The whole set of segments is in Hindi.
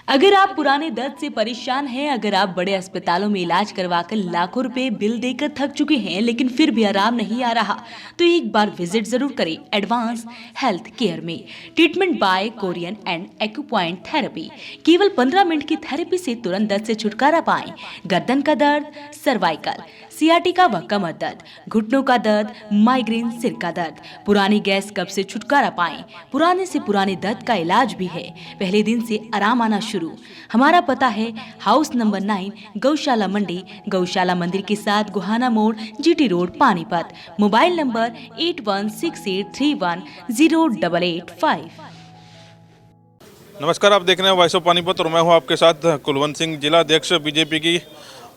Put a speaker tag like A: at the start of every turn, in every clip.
A: अगर आप पुराने दर्द से परेशान हैं, अगर आप बड़े अस्पतालों में इलाज करवाकर लाखों रुपए बिल देकर थक चुके हैं लेकिन फिर भी आराम नहीं आ रहा, तो एक बार विजिट जरूर करें एडवांस हेल्थ केयर में। Treatment bye Korean and acupoint therapy. केवल 15 मिनट की थेरेपी से तुरंत दर्द से छुटकारा पाएं। गर्दन का दर्द, सर्वाइकल, सियाटिका व कमर दर्द, घुटनों का दर्द, माइग्रेन, सिर का दर्द, पुरानी गैस कब्ज से छुटकारा पाएं। पुराने से पुराने दर्द का इलाज भी है, पहले दिन से आराम आना शुरू। हमारा पता है हाउस नंबर 9, गौशाला मंडी, गौशाला मंदिर के साथ गुहाना मोड़, GT road, Panipat. Mobile number 8168310885।
B: नमस्कार, आप देख रहे हैं वॉइस ऑफ पानीपत और मैं हूं आपके साथ कुलवंत सिंह, जिला अध्यक्ष बीजेपी की।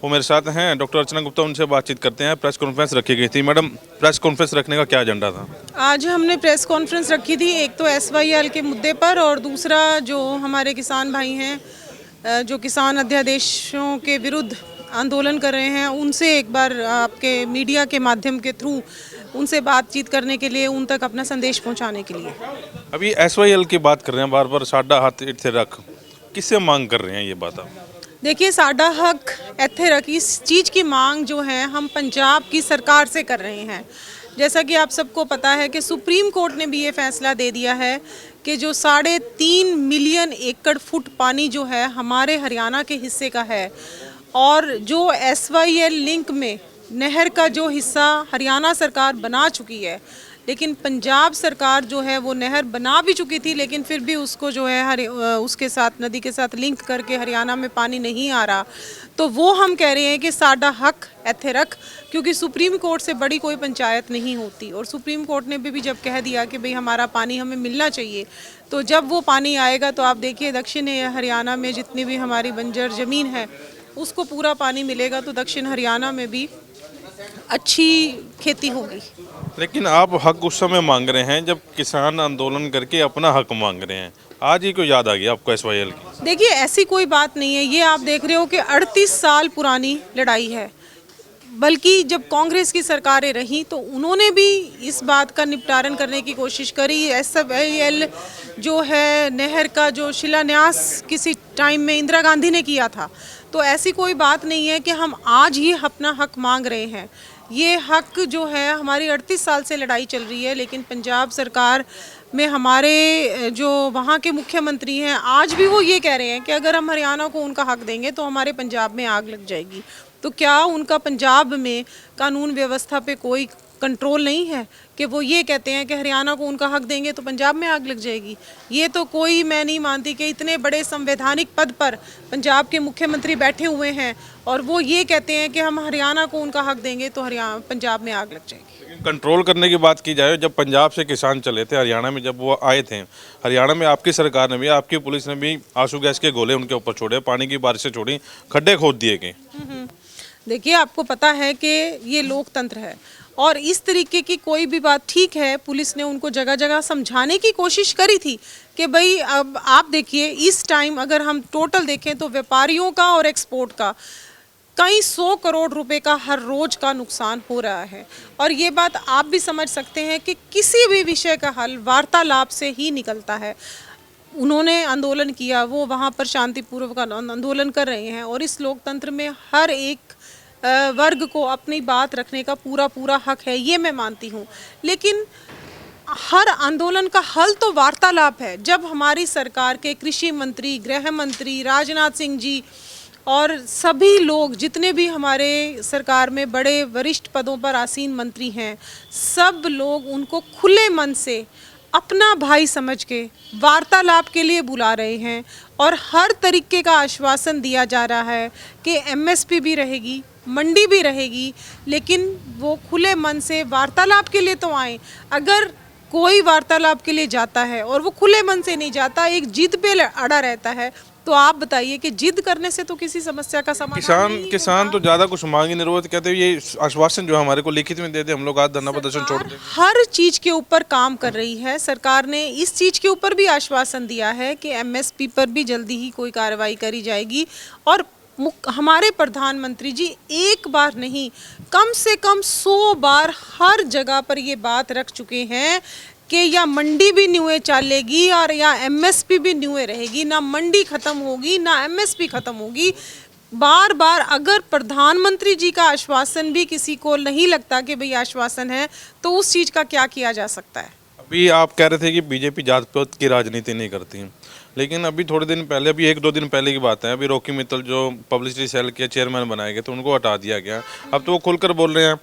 B: वो मेरे साथ हैं डॉक्टर अर्चना गुप्ता, उनसे बातचीत करते हैं। प्रेस कॉन्फ्रेंस रखी गई थी। मैडम, प्रेस कॉन्फ्रेंस रखने का क्या एजेंडा था?
C: आज हमने प्रेस कॉन्फ्रेंस रखी थी, एक तो SYL के मुद्दे पर और दूसरा जो हमारे किसान भाई हैं जो किसान अध्यादेशों के विरुद्ध आंदोलन कर रहे हैं, उनसे एक बार आपके मीडिया के माध्यम के थ्रू उनसे बातचीत करने के लिए, उन तक अपना संदेश पहुंचाने के लिए।
B: अभी SYL की बात कर रहे हैं, बार बार साडा हाथ इत्थे रख, किससे मांग कर रहे हैं ये बात आप?
C: देखिए, साडा हक इत्थे रख, इस चीज़ की मांग जो है हम पंजाब की सरकार से कर रहे हैं। जैसा कि आप सबको पता है कि सुप्रीम कोर्ट ने भी ये फैसला दे दिया है कि जो 3.5 मिलियन एकड़ फुट पानी जो है हमारे हरियाणा के हिस्से का है, और जो SYL लिंक में नहर का जो हिस्सा हरियाणा सरकार बना चुकी है, लेकिन पंजाब सरकार जो है वो नहर बना भी चुकी थी, लेकिन फिर भी उसको जो है उसके साथ, नदी के साथ लिंक करके हरियाणा में पानी नहीं आ रहा। तो वो हम कह रहे हैं कि साडा हक इत्थे रख, क्योंकि सुप्रीम कोर्ट से बड़ी कोई पंचायत नहीं होती। और सुप्रीम कोर्ट ने भी जब कह दिया कि भाई हमारा पानी हमें मिलना चाहिए, तो जब वो पानी आएगा तो आप देखिए दक्षिण हरियाणा में जितनी भी हमारी बंजर ज़मीन है उसको पूरा पानी मिलेगा, तो दक्षिण हरियाणा में भी अच्छी खेती होगी।
B: लेकिन आप हक उस समय मांग रहे हैं जब किसान आंदोलन करके अपना हक मांग रहे हैं। आज ही क्यों याद आ गया आपको SYL की?
C: देखिए, ऐसी कोई बात नहीं है। ये आप देख रहे हो कि 38 साल पुरानी लड़ाई है। बल्कि जब कांग्रेस की सरकारें रहीं तो उन्होंने भी इस बात का निपटारण करने की कोशिश करी। SYL जो है नहर का जो शिलान्यास किसी टाइम में इंदिरा गांधी ने किया था। तो ऐसी कोई बात नहीं है कि हम आज ही अपना हक मांग रहे हैं। ये हक जो है हमारी 38 साल से लड़ाई चल रही है, लेकिन पंजाब सरकार में हमारे जो वहाँ के मुख्यमंत्री हैं, आज भी वो ये कह रहे हैं कि अगर हम हरियाणा को उनका हक देंगे तो हमारे पंजाब में आग लग जाएगी। तो क्या उनका पंजाब में कानून व्यवस्था पे कोई कंट्रोल नहीं है कि वो ये कहते हैं कि हरियाणा को उनका हक देंगे तो पंजाब में आग लग जाएगी? ये तो कोई, मैं नहीं मानती कि इतने बड़े संवैधानिक पद पर पंजाब के मुख्यमंत्री बैठे हुए हैं और वो ये कहते हैं कि हम हरियाणा को उनका हक देंगे तो हरियाणा, पंजाब में आग लग जाएगी।
B: कंट्रोल करने की बात की जाए, जब पंजाब से किसान चले थे हरियाणा में, जब वो आए थे हरियाणा में, आपकी सरकार ने भी, आपकी पुलिस ने भी आंसू गैस के गोले उनके ऊपर छोड़े, पानी की बारिशें छोड़ी, खड्डे खोद दिए गए।
C: देखिए, आपको पता है कि ये लोकतंत्र है और इस तरीके की कोई भी बात, ठीक है पुलिस ने उनको जगह जगह समझाने की कोशिश करी थी कि भाई अब आप देखिए इस टाइम अगर हम टोटल देखें तो व्यापारियों का और एक्सपोर्ट का कई 100 करोड़ रुपए का हर रोज का नुकसान हो रहा है। और ये बात आप भी समझ सकते हैं कि किसी भी विषय का हल वार्तालाप से ही निकलता है। उन्होंने आंदोलन किया, वो वहाँ पर शांतिपूर्वक आंदोलन कर रहे हैं और इस लोकतंत्र में हर एक वर्ग को अपनी बात रखने का पूरा हक है, ये मैं मानती हूँ। लेकिन हर आंदोलन का हल तो वार्तालाप है। जब हमारी सरकार के कृषि मंत्री, गृह मंत्री, राजनाथ सिंह जी और सभी लोग जितने भी हमारे सरकार में बड़े वरिष्ठ पदों पर आसीन मंत्री हैं, सब लोग उनको खुले मन से अपना भाई समझ के वार्तालाप के लिए बुला रहे हैं और हर तरीके का आश्वासन दिया जा रहा है कि MSP भी रहेगी, मंडी भी रहेगी, लेकिन वो खुले मन से वार्तालाप के लिए तो आए। अगर कोई वार्तालाप के लिए जाता है और वो खुले मन से नहीं जाता, एक जिद पे अड़ा रहता है, तो आप बताइए कि जिद करने से तो किसी समस्या का समाधान नहीं
B: किसान तो ज्यादा कुछ मांग ही नहीं रहे, कहते हैं ये आश्वासन जो हमारे को लिखित में दे दे, हम लोग आज धरना प्रदर्शन छोड़ दें।
C: हर चीज के ऊपर काम कर रही है सरकार ने। इस चीज के ऊपर भी आश्वासन दिया है कि MSP पर भी जल्दी ही कोई कार्रवाई करी जाएगी। और हमारे प्रधानमंत्री जी एक बार नहीं, कम से कम 100 बार हर जगह पर ये बात रख चुके हैं कि या मंडी भी न्यूए चलेगी और या एमएसपी भी न्यूए रहेगी, ना मंडी खत्म होगी ना एमएसपी खत्म होगी। बार बार अगर प्रधानमंत्री जी का आश्वासन भी किसी को नहीं लगता कि भाई आश्वासन है, तो उस चीज़ का क्या किया जा सकता है।
B: अभी आप कह रहे थे कि बीजेपी जात पात की राजनीति नहीं करती, लेकिन अभी थोड़े दिन पहले, अभी 1-2 दिन पहले की बात है, अभी रॉकी मित्तल जो पब्लिसिटी सेल के चेयरमैन बनाए गए थे उनको हटा दिया गया। अब तो वो खुलकर बोल रहे हैं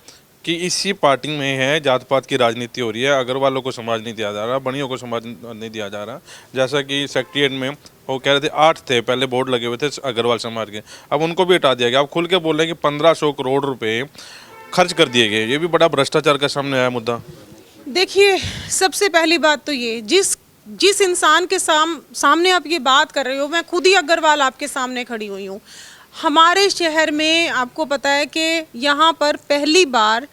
B: कि इसी पार्टी में है जात पात की राजनीति हो रही है, अग्रवालों को समाज नहीं दिया जा रहा, बनियों को समाज नहीं दिया जा रहा। जैसा कि सेक्रेटरिएट में वो कह रहे थे 8 थे पहले बोर्ड लगे हुए थे अग्रवाल समाज के, अब उनको भी हटा दिया गया। अब खुल के बोल रहे हैं कि 1500 करोड़ रुपए खर्च कर दिए गए। ये भी बड़ा भ्रष्टाचार का सामने आया मुद्दा।
C: देखिए, सबसे पहली बात तो ये, जिस इंसान के सामने आप ये बात कर रहे हो, मैं खुद ही अग्रवाल आपके सामने खड़ी हुई हूँ। हमारे शहर में आपको पता है कि यहाँ पर पहली बार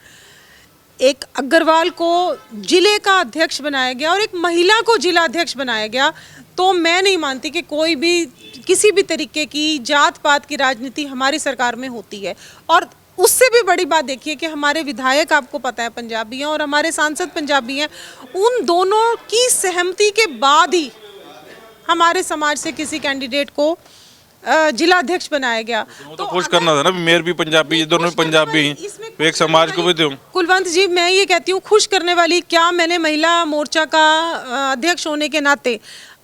C: एक अग्रवाल को जिले का अध्यक्ष बनाया गया और एक महिला को जिला अध्यक्ष बनाया गया। तो मैं नहीं मानती कि कोई भी किसी भी तरीके की जात पात की राजनीति हमारी सरकार में होती है। और उससे भी बड़ी बात देखिए कि हमारे विधायक आपको पता है पंजाबी हैं और हमारे सांसद पंजाबी हैं। उन दोनों की सहमति के बाद ही हमारे समाज से किसी कैंडिडेट को जिला अध्यक्ष बनाया गया।
B: वो तो खुश करना था ना, मेयर भी पंजाबी, ये दोनों पंजाबी, एक समाज को भी दो।
C: कुलवंत जी, मैं ये कहती हूँ खुश करने वाली, क्या मैंने महिला मोर्चा का अध्यक्ष होने के नाते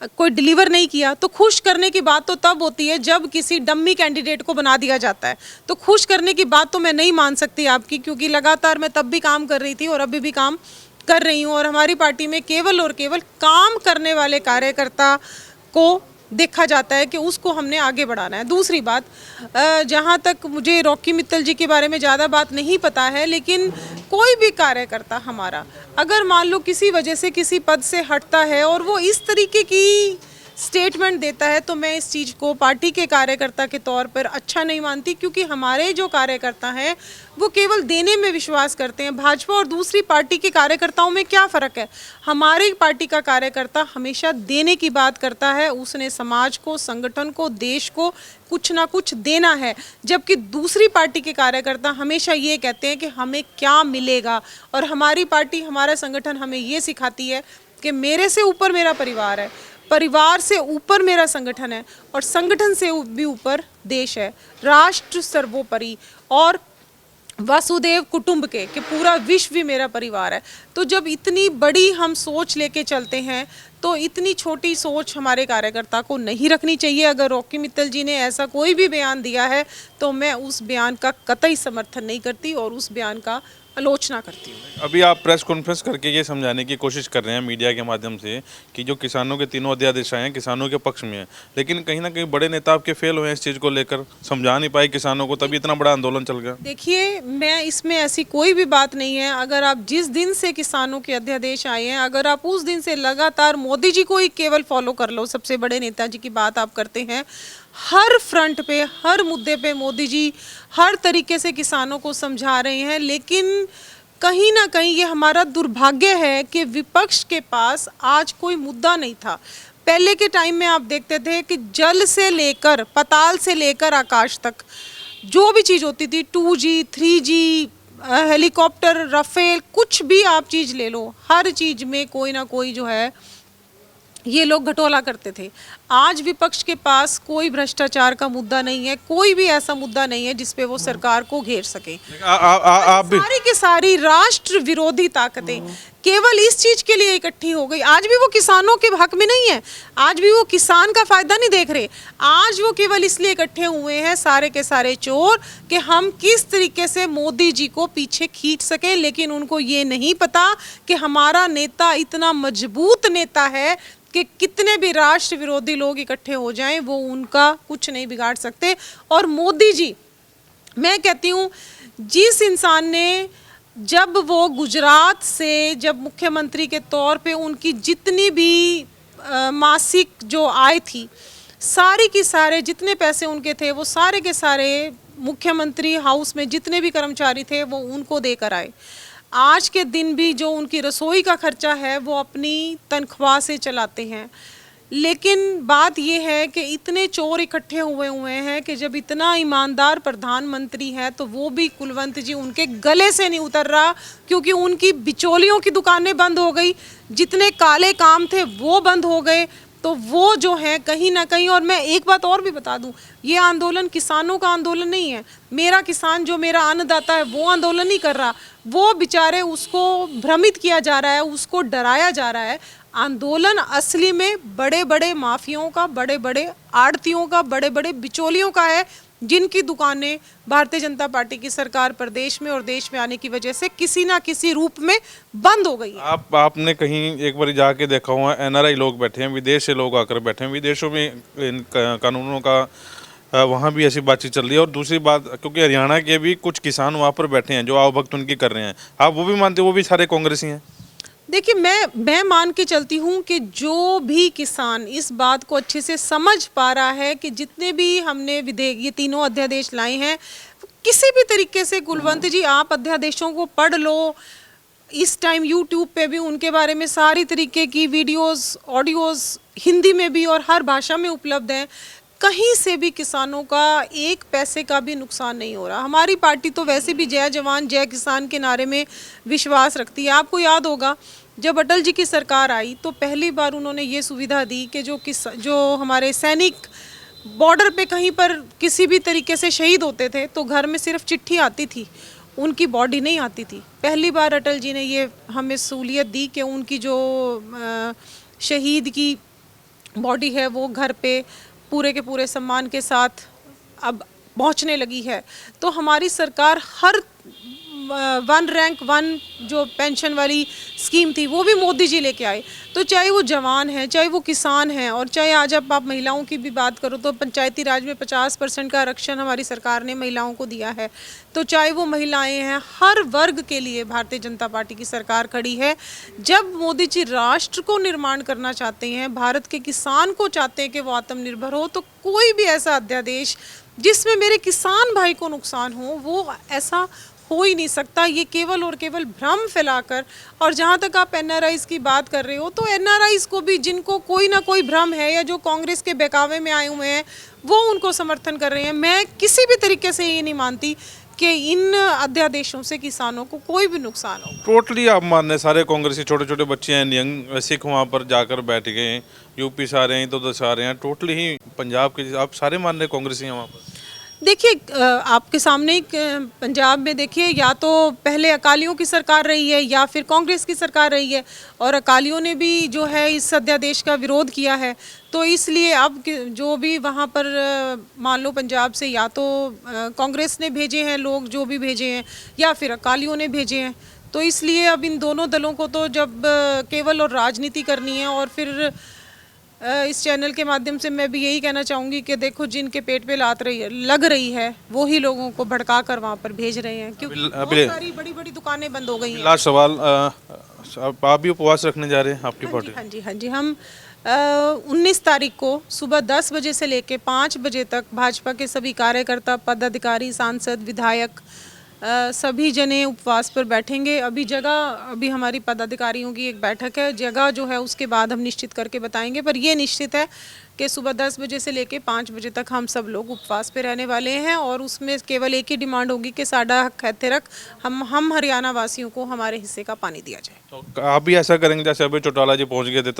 C: कोई डिलीवर नहीं किया? तो खुश करने की बात तो तब होती है जब किसी डम्मी कैंडिडेट को बना दिया जाता है। तो खुश करने की बात तो मैं नहीं मान सकती आपकी, क्योंकि लगातार मैं तब भी काम कर रही थी और अभी भी काम कर रही हूँ। और हमारी पार्टी में केवल और केवल काम करने वाले कार्यकर्ता को देखा जाता है कि उसको हमने आगे बढ़ाना है। दूसरी बात, जहाँ तक मुझे रॉकी मित्तल जी के बारे में ज़्यादा बात नहीं पता है, लेकिन कोई भी कार्यकर्ता हमारा अगर मान लो किसी वजह से किसी पद से हटता है और वो इस तरीके की स्टेटमेंट देता है, तो मैं इस चीज़ को पार्टी के कार्यकर्ता के तौर पर अच्छा नहीं मानती। क्योंकि हमारे जो कार्यकर्ता हैं वो केवल देने में विश्वास करते हैं। भाजपा और दूसरी पार्टी के कार्यकर्ताओं में क्या फ़र्क है? हमारी पार्टी का कार्यकर्ता हमेशा देने की बात करता है, उसने समाज को, संगठन को, देश को कुछ ना कुछ देना है। जबकि दूसरी पार्टी के कार्यकर्ता हमेशा ये कहते हैं कि हमें क्या मिलेगा। और हमारी पार्टी, हमारा संगठन हमें ये सिखाती है कि मेरे से ऊपर मेरा परिवार है, परिवार से ऊपर मेरा संगठन है और संगठन से भी ऊपर देश है। राष्ट्र सर्वोपरि और वसुदेव कुटुंब के कि पूरा विश्व भी मेरा परिवार है। तो जब इतनी बड़ी हम सोच लेके चलते हैं तो इतनी छोटी सोच हमारे कार्यकर्ता को नहीं रखनी चाहिए। अगर रॉकी मित्तल जी ने ऐसा कोई भी बयान दिया है तो मैं उस बयान का कतई समर्थन नहीं करती और उस बयान का आलोचना करती हूँ।
B: अभी आप प्रेस कॉन्फ्रेंस करके ये समझाने की कोशिश कर रहे हैं मीडिया के माध्यम से कि जो किसानों के तीनों अध्यादेश आए हैं किसानों के पक्ष में हैं, लेकिन कहीं ना कहीं बड़े नेता आपके फेल हुए हैं इस चीज़ को लेकर, समझा नहीं पाए किसानों को, तभी इतना बड़ा आंदोलन चल गया।
C: देखिए, मैं इसमें ऐसी कोई भी बात नहीं है। अगर आप जिस दिन से किसानों के अध्यादेश आए हैं, अगर आप उस दिन से लगातार मोदी जी को ही केवल फॉलो कर लो, सबसे बड़े नेताजी की बात आप करते हैं, हर फ्रंट पे, हर मुद्दे पे मोदी जी हर तरीके से किसानों को समझा रहे हैं। लेकिन कहीं ना कहीं ये हमारा दुर्भाग्य है कि विपक्ष के पास आज कोई मुद्दा नहीं था। पहले के टाइम में आप देखते थे कि जल से लेकर, पाताल से लेकर आकाश तक जो भी चीज़ होती थी, 2G, 3G, हेलीकॉप्टर, राफेल, कुछ भी आप चीज़ ले लो, हर चीज़ में कोई ना कोई जो है ये लोग घटोला करते थे। आज विपक्ष के पास कोई भ्रष्टाचार का मुद्दा नहीं है, कोई भी ऐसा मुद्दा नहीं है जिस पे वो सरकार को घेर सके।
B: आप भी
C: सारी की सारी राष्ट्र विरोधी ताकतें केवल इस चीज के लिए इकट्ठी हो गई। आज भी वो किसानों के हक में नहीं है, आज भी वो किसान का फायदा नहीं देख रहे। आज वो केवल इसलिए इकट्ठे हुए हैं सारे के सारे चोर कि हम किस तरीके से मोदी जी को पीछे खींच सकें। लेकिन उनको ये नहीं पता कि हमारा नेता इतना मजबूत नेता है कि कितने भी राष्ट्र विरोधी लोग इकट्ठे हो जाएं वो उनका कुछ नहीं बिगाड़ सकते। और मोदी जी, मैं कहती हूँ, जिस इंसान ने, जब वो गुजरात से जब मुख्यमंत्री के तौर पे उनकी जितनी भी मासिक जो आय थी, सारी की सारे जितने पैसे उनके थे वो सारे के सारे मुख्यमंत्री हाउस में जितने भी कर्मचारी थे वो उनको देकर आए। आज के दिन भी जो उनकी रसोई का खर्चा है वो अपनी तनख्वाह से चलाते हैं। लेकिन बात ये है कि इतने चोर इकट्ठे हुए हैं कि जब इतना ईमानदार प्रधानमंत्री है तो वो भी कुलवंत जी उनके गले से नहीं उतर रहा, क्योंकि उनकी बिचौलियों की दुकानें बंद हो गई, जितने काले काम थे वो बंद हो गए। तो वो जो है कहीं ना कहीं, और मैं एक बात और भी बता दूं, ये आंदोलन किसानों का आंदोलन नहीं है। मेरा किसान जो मेरा अन्नदाता है वो आंदोलन नहीं कर रहा, वो बेचारे उसको भ्रमित किया जा रहा है, उसको डराया जा रहा है। आंदोलन असली में बड़े बड़े माफियाओं का, बड़े बड़े आड़तियों का, बड़े बड़े बिचौलियों का है, जिनकी दुकानें भारतीय जनता पार्टी की सरकार प्रदेश में और देश में आने की वजह से किसी ना किसी रूप में बंद हो गई है।
B: आपने कहीं एक बार जाके देखा हुआ, एनआरआई लोग बैठे हैं, विदेश से लोग आकर बैठे हैं, विदेशों में इन कानूनों का वहाँ भी ऐसी बातचीत चल रही है। और दूसरी बात, क्योंकि हरियाणा के भी कुछ किसान वहाँ पर बैठे हैं जो आवभक्त उनकी कर रहे हैं, आप वो भी मानते हो वो भी सारे कांग्रेसी हैं?
C: देखिए, मैं मान के चलती हूँ कि जो भी किसान इस बात को अच्छे से समझ पा रहा है कि जितने भी हमने विधेयक, ये तीनों अध्यादेश लाए हैं, किसी भी तरीके से, कुलवंत जी आप अध्यादेशों को पढ़ लो, इस टाइम यूट्यूब पे भी उनके बारे में सारी तरीके की वीडियोस, ऑडियोज हिंदी में भी और हर भाषा में उपलब्ध हैं। कहीं से भी किसानों का एक पैसे का भी नुकसान नहीं हो रहा। हमारी पार्टी तो वैसे भी जय जवान जय किसान के नारे में विश्वास रखती है। आपको याद होगा जब अटल जी की सरकार आई तो पहली बार उन्होंने ये सुविधा दी कि जो हमारे सैनिक बॉर्डर पे कहीं पर किसी भी तरीके से शहीद होते थे तो घर में सिर्फ चिट्ठी आती थी, उनकी बॉडी नहीं आती थी। पहली बार अटल जी ने ये हमें सहूलियत दी कि उनकी जो शहीद की बॉडी है वो घर पे पूरे के पूरे सम्मान के साथ अब पहुंचने लगी है। तो हमारी सरकार हर वन रैंक वन जो पेंशन वाली स्कीम थी वो भी मोदी जी लेके आए। तो चाहे वो जवान है, चाहे वो किसान है, और चाहे आज अब आप महिलाओं की भी बात करो तो पंचायती राज में 50% का आरक्षण हमारी सरकार ने महिलाओं को दिया है। तो चाहे वो महिलाएं हैं, हर वर्ग के लिए भारतीय जनता पार्टी की सरकार खड़ी है। जब मोदी जी राष्ट्र को निर्माण करना चाहते हैं, भारत के किसान को चाहते हैं कि वो आत्मनिर्भर हो, तो कोई भी ऐसा अध्यादेश जिसमें मेरे किसान भाई को नुकसान हो वो ऐसा हो ही नहीं सकता। ये केवल और केवल भ्रम फैलाकर, और जहाँ तक आप एनआरआईज की बात कर रहे हो तो एनआरआईज को भी जिनको कोई ना कोई भ्रम है या जो कांग्रेस के बहकावे में आए हुए हैं वो उनको समर्थन कर रहे हैं। मैं किसी भी तरीके से ये नहीं मानती कि इन अध्यादेशों से किसानों को कोई भी नुकसान हो।
B: टोटली आप मान रहे सारे कांग्रेसी, छोटे छोटे बच्चे हैं, यंग सिख वहाँ पर जाकर बैठ गए हैं, यूपी से आ रहे हैं, तो उधर से आ रहे हैं, टोटली ही पंजाब के आप सारे मान रहे कांग्रेसी हैं वहाँ पर?
C: देखिए, आपके सामने एक पंजाब में देखिए, या तो पहले अकालियों की सरकार रही है या फिर कांग्रेस की सरकार रही है, और अकालियों ने भी जो है इस अध्यादेश का विरोध किया है। तो इसलिए अब जो भी वहाँ पर मान लो पंजाब से या तो कांग्रेस ने भेजे हैं लोग, जो भी भेजे हैं, या फिर अकालियों ने भेजे हैं। तो इसलिए अब इन दोनों दलों को तो जब केवल और राजनीति करनी है, और फिर इस चैनल के माध्यम से मैं भी यही कहना चाहूँगी कि देखो, जिनके पेट पे लात लग रही है वही लोगों को भड़का कर वहाँ पर भेज रहे हैं, क्योंकि बहुत सारी बड़ी बड़ी दुकानें बंद हो गई हैं।
B: लास्ट सवाल, आप भी उपवास रखने जा रहे हैं आपकी पार्टी?
C: हाँ जी, हाँ जी, हम 19 तारीख को सुबह 10 बजे से लेके 5 बजे तक भाजपा के सभी कार्यकर्ता, पदाधिकारी, सांसद, विधायक सभी जने उपवास पर बैठेंगे। अभी हमारी पदाधिकारियों की एक बैठक है, जगह जो है उसके बाद हम निश्चित करके बताएंगे, पर ये निश्चित है कि सुबह 10 बजे से लेके 5 बजे तक हम सब लोग उपवास पे रहने वाले हैं। और उसमें केवल एक ही डिमांड होगी कि साडा हक है तिरक, हम हरियाणा वासियों को हमारे हिस्से का पानी दिया जाए।
B: तो आप भी ऐसा करेंगे जैसे अभी चौटाला जी पहुंच गए थे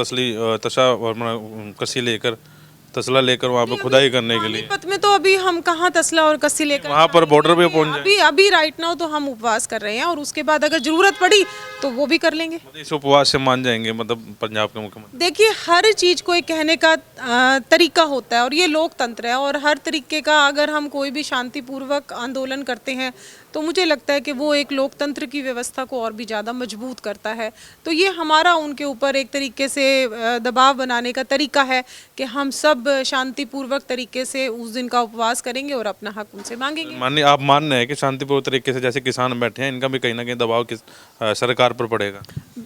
B: तसला लेकर वहाँ पे खुदाई करने के लिए?
C: पानीपत में तो अभी हम कहाँ तसला और कस्सी लेकर,
B: वहाँ पर बॉर्डर पे पहुँच जाए।
C: अभी राइट नाउ तो हम उपवास कर रहे हैं, और उसके बाद अगर जरूरत पड़ी तो वो भी कर लेंगे।
B: मतलब इस उपवास से मान जाएंगे, मतलब पंजाब के मुख्यमंत्री?
C: देखिए, हर चीज़ को एक कहने का तरीका होता है, और ये लोकतंत्र है, और हर तरीके का अगर हम कोई भी शांतिपूर्वक आंदोलन करते हैं तो मुझे लगता है कि वो एक लोकतंत्र की व्यवस्था को और भी ज़्यादा मजबूत करता है। तो ये हमारा उनके ऊपर एक तरीके से दबाव बनाने का तरीका है कि हम सब शांतिपूर्वक तरीके से उस दिन का उपवास करेंगे और अपना हक उनसे मांगेंगे।
B: मानिए आप मान रहे हैं कि शांतिपूर्ण तरीके से जैसे किसान बैठे हैं, इनका भी कहीं ना कहीं दबाव सरकार पर पड़ेगा?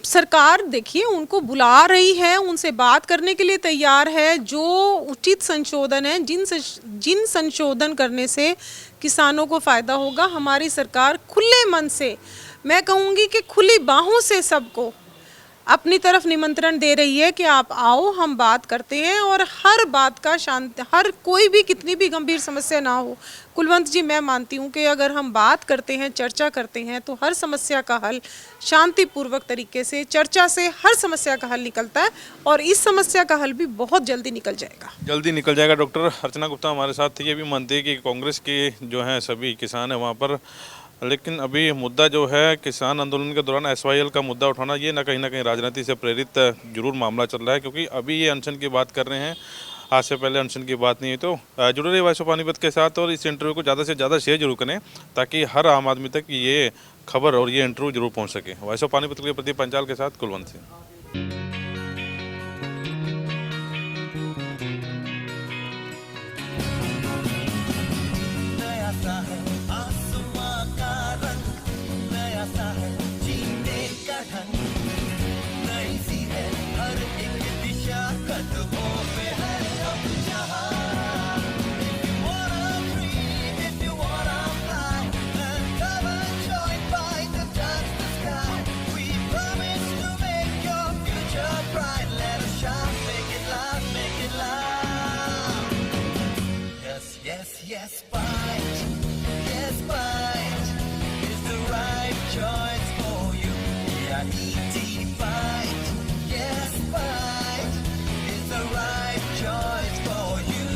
C: सरकार देखिए उनको बुला रही है, उनसे बात करने के लिए तैयार है। जो उचित संशोधन है, जिन संशोधन करने से किसानों को फ़ायदा होगा, हमारी सरकार खुले मन से, मैं कहूँगी कि खुली बाहों से सबको अपनी तरफ निमंत्रण दे रही है कि आप आओ, हम बात करते हैं और हर बात का हर कोई भी कितनी भी गंभीर समस्या ना हो, कुलवंत जी मैं मानती हूँ कि अगर हम बात करते हैं, चर्चा करते हैं तो हर समस्या का हल शांतिपूर्वक तरीके से, चर्चा से हर समस्या का हल निकलता है और इस समस्या का हल भी बहुत जल्दी निकल जाएगा।
B: जल्दी निकल जाएगा। डॉक्टर अर्चना गुप्ता हमारे साथ थी। ये भी मानती है कि कांग्रेस के जो हैं सभी किसान हैं वहाँ पर, लेकिन अभी मुद्दा जो है किसान आंदोलन के दौरान SYL का मुद्दा उठाना, ये ना कहीं राजनीति से प्रेरित जरूर मामला चल रहा है, क्योंकि अभी ये अनशन की बात कर रहे हैं, आज से पहले अनशन की बात नहीं हुई। तो जुड़े रहिए वॉइस ऑफ पानीपत के साथ और इस इंटरव्यू को ज़्यादा से ज़्यादा शेयर जरूर करें ताकि हर आम आदमी तक ये खबर और ये इंटरव्यू जरूर पहुँच सके। वॉइस ऑफ पानीपत के प्रदीप पंचाल के साथ Kulwant Singh.
D: Yes, fight. Yes, fight is the right choice for you. Yeah, fight. Yes, fight is the right choice for you.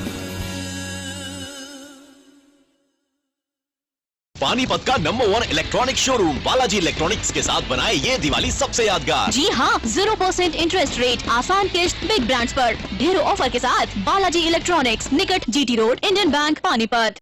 E: Panipat का number 1 electronic showroom Balaji electronics के साथ बनाए ये दिवाली सबसे यादगार।
F: जी हाँ, 0% इंटरेस्ट रेट, आसान किश्त, बिग ब्रांड्स पर ढेरों ऑफर के साथ बालाजी इलेक्ट्रॉनिक्स, निकट GT road, Indian bank, Panipat.